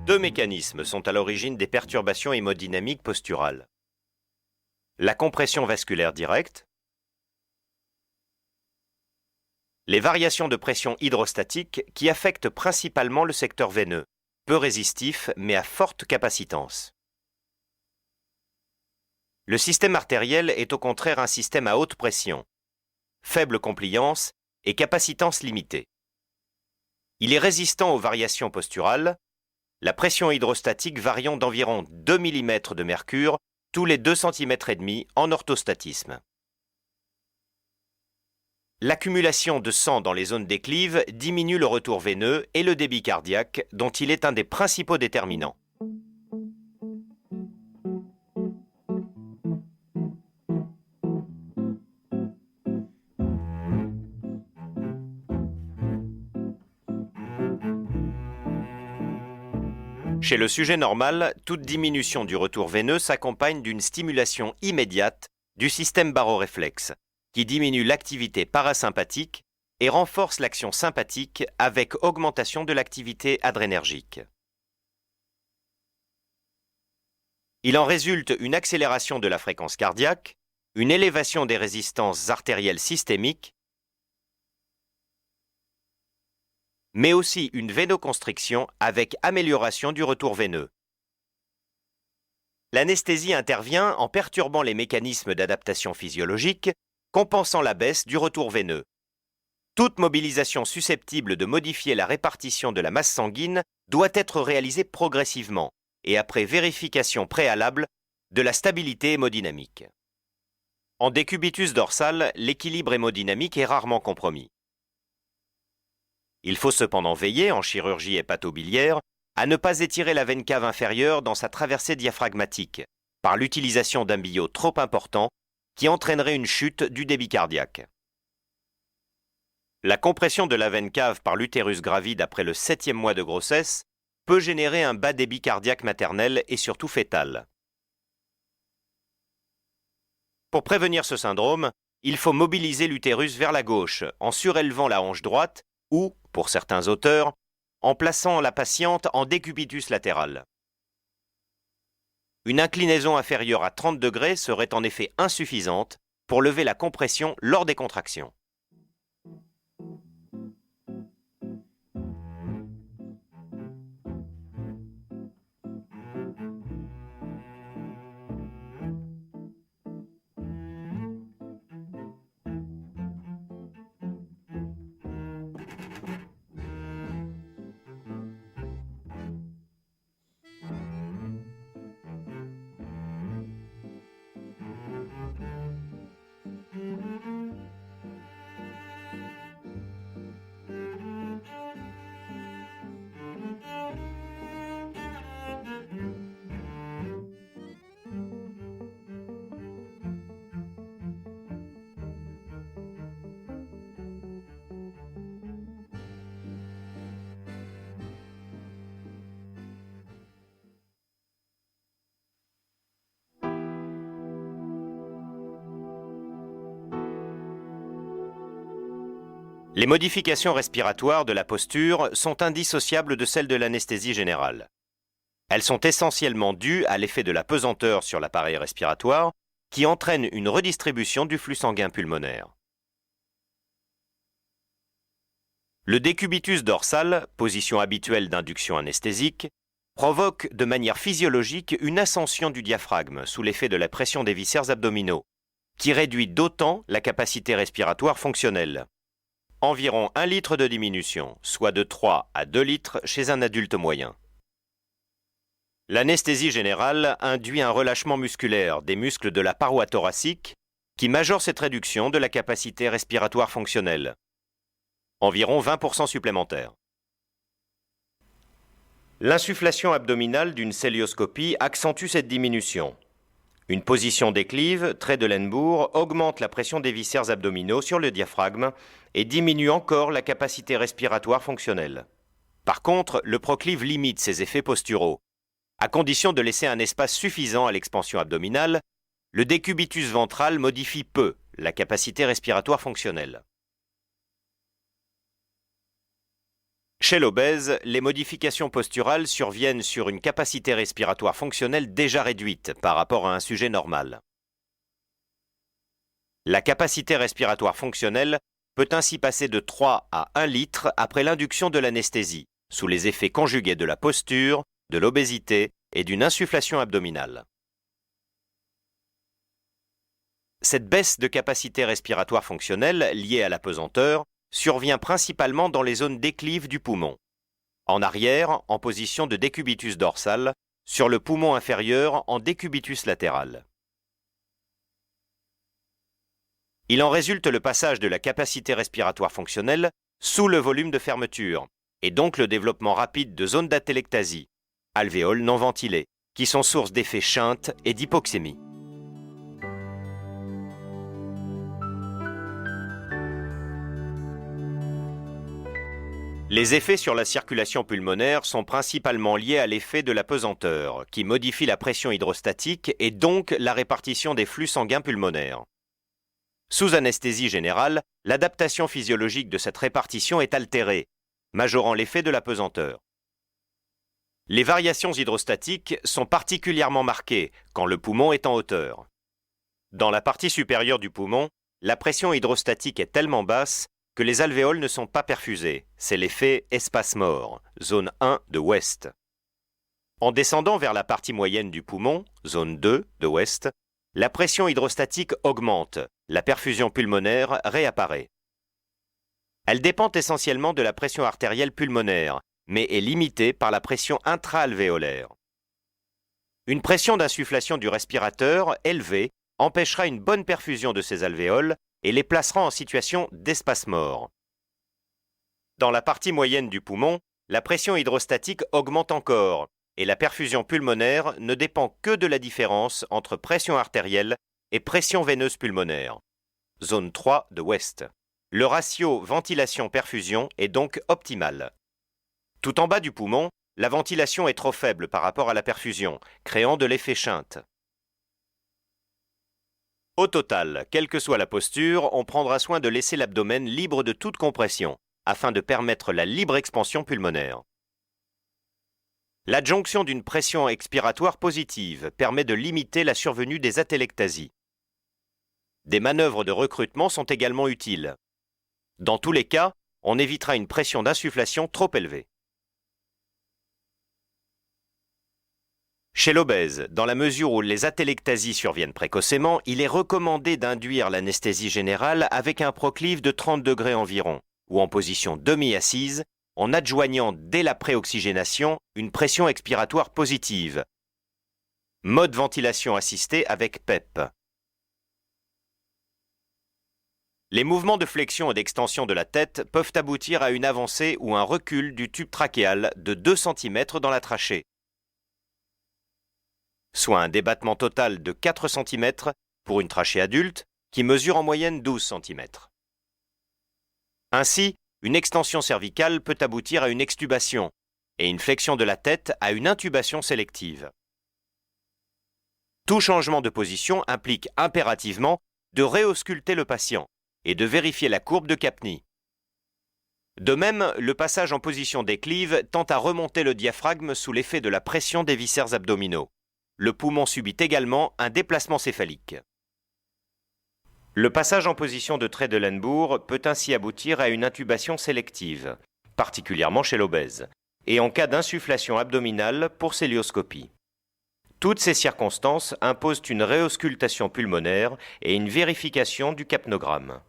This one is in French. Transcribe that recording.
Deux mécanismes sont à l'origine des perturbations hémodynamiques posturales. La compression vasculaire directe, les variations de pression hydrostatique qui affectent principalement le secteur veineux, peu résistif mais à forte capacitance. Le système artériel est au contraire un système à haute pression, faible compliance et capacitance limitée. Il est résistant aux variations posturales, la pression hydrostatique variant d'environ 2 mm de mercure tous les 2 cm et demi en orthostatisme. L'accumulation de sang dans les zones déclives diminue le retour veineux et le débit cardiaque, dont il est un des principaux déterminants. Chez le sujet normal, toute diminution du retour veineux s'accompagne d'une stimulation immédiate du système baroréflexe, qui diminue l'activité parasympathique et renforce l'action sympathique avec augmentation de l'activité adrénergique. Il en résulte une accélération de la fréquence cardiaque, une élévation des résistances artérielles systémiques, mais aussi une vénoconstriction avec amélioration du retour veineux. L'anesthésie intervient en perturbant les mécanismes d'adaptation physiologique, compensant la baisse du retour veineux. Toute mobilisation susceptible de modifier la répartition de la masse sanguine doit être réalisée progressivement et après vérification préalable de la stabilité hémodynamique. En décubitus dorsal, l'équilibre hémodynamique est rarement compromis. Il faut cependant veiller, en chirurgie hépatobiliaire, à ne pas étirer la veine cave inférieure dans sa traversée diaphragmatique, par l'utilisation d'un billot trop important qui entraînerait une chute du débit cardiaque. La compression de la veine cave par l'utérus gravide après le 7e mois de grossesse peut générer un bas débit cardiaque maternel et surtout fœtal. Pour prévenir ce syndrome, il faut mobiliser l'utérus vers la gauche en surélevant la hanche droite ou, pour certains auteurs, en plaçant la patiente en décubitus latéral. Une inclinaison inférieure à 30 degrés serait en effet insuffisante pour lever la compression lors des contractions. Les modifications respiratoires de la posture sont indissociables de celles de l'anesthésie générale. Elles sont essentiellement dues à l'effet de la pesanteur sur l'appareil respiratoire qui entraîne une redistribution du flux sanguin pulmonaire. Le décubitus dorsal, position habituelle d'induction anesthésique, provoque de manière physiologique une ascension du diaphragme sous l'effet de la pression des viscères abdominaux, qui réduit d'autant la capacité respiratoire fonctionnelle. Environ 1 litre de diminution, soit de 3 à 2 litres chez un adulte moyen. L'anesthésie générale induit un relâchement musculaire des muscles de la paroi thoracique qui majore cette réduction de la capacité respiratoire fonctionnelle. Environ 20% supplémentaire. L'insufflation abdominale d'une cœlioscopie accentue cette diminution. Une position déclive, trait de Lenbourg, augmente la pression des viscères abdominaux sur le diaphragme et diminue encore la capacité respiratoire fonctionnelle. Par contre, le proclive limite ses effets posturaux. À condition de laisser un espace suffisant à l'expansion abdominale, le décubitus ventral modifie peu la capacité respiratoire fonctionnelle. Chez l'obèse, les modifications posturales surviennent sur une capacité respiratoire fonctionnelle déjà réduite par rapport à un sujet normal. La capacité respiratoire fonctionnelle peut ainsi passer de 3 à 1 litre après l'induction de l'anesthésie, sous les effets conjugués de la posture, de l'obésité et d'une insufflation abdominale. Cette baisse de capacité respiratoire fonctionnelle liée à la pesanteur survient principalement dans les zones déclives du poumon. En arrière, en position de décubitus dorsal, sur le poumon inférieur en décubitus latéral. Il en résulte le passage de la capacité respiratoire fonctionnelle sous le volume de fermeture, et donc le développement rapide de zones d'atelectasie, alvéoles non ventilées, qui sont source d'effets shunt et d'hypoxémie. Les effets sur la circulation pulmonaire sont principalement liés à l'effet de la pesanteur, qui modifie la pression hydrostatique et donc la répartition des flux sanguins pulmonaires. Sous anesthésie générale, l'adaptation physiologique de cette répartition est altérée, majorant l'effet de la pesanteur. Les variations hydrostatiques sont particulièrement marquées quand le poumon est en hauteur. Dans la partie supérieure du poumon, la pression hydrostatique est tellement basse que les alvéoles ne sont pas perfusées. C'est l'effet espace mort, zone 1 de ouest. En descendant vers la partie moyenne du poumon, zone 2 de ouest, la pression hydrostatique augmente, la perfusion pulmonaire réapparaît. Elle dépend essentiellement de la pression artérielle pulmonaire, mais est limitée par la pression intra-alvéolaire. Une pression d'insufflation du respirateur élevée empêchera une bonne perfusion de ces alvéoles et les placera en situation d'espace mort. Dans la partie moyenne du poumon, la pression hydrostatique augmente encore et la perfusion pulmonaire ne dépend que de la différence entre pression artérielle et pression veineuse pulmonaire. Zone 3 de ouest. Le ratio ventilation-perfusion est donc optimal. Tout en bas du poumon, la ventilation est trop faible par rapport à la perfusion, créant de l'effet shunt. Au total, quelle que soit la posture, on prendra soin de laisser l'abdomen libre de toute compression, afin de permettre la libre expansion pulmonaire. L'adjonction d'une pression expiratoire positive permet de limiter la survenue des atelectasies. Des manœuvres de recrutement sont également utiles. Dans tous les cas, on évitera une pression d'insufflation trop élevée. Chez l'obèse, dans la mesure où les atelectasies surviennent précocement, il est recommandé d'induire l'anesthésie générale avec un proclive de 30 degrés environ, ou en position demi-assise, en adjoignant dès la préoxygénation une pression expiratoire positive. Mode ventilation assistée avec PEP. Les mouvements de flexion et d'extension de la tête peuvent aboutir à une avancée ou un recul du tube trachéal de 2 cm dans la trachée, soit un débattement total de 4 cm pour une trachée adulte qui mesure en moyenne 12 cm. Ainsi, une extension cervicale peut aboutir à une extubation et une flexion de la tête à une intubation sélective. Tout changement de position implique impérativement de réausculter le patient et de vérifier la courbe de Capni. De même, le passage en position déclive tend à remonter le diaphragme sous l'effet de la pression des viscères abdominaux. Le poumon subit également un déplacement céphalique. Le passage en position de Trendelenburg peut ainsi aboutir à une intubation sélective, particulièrement chez l'obèse, et en cas d'insufflation abdominale pour cœlioscopie. Toutes ces circonstances imposent une réauscultation pulmonaire et une vérification du capnogramme.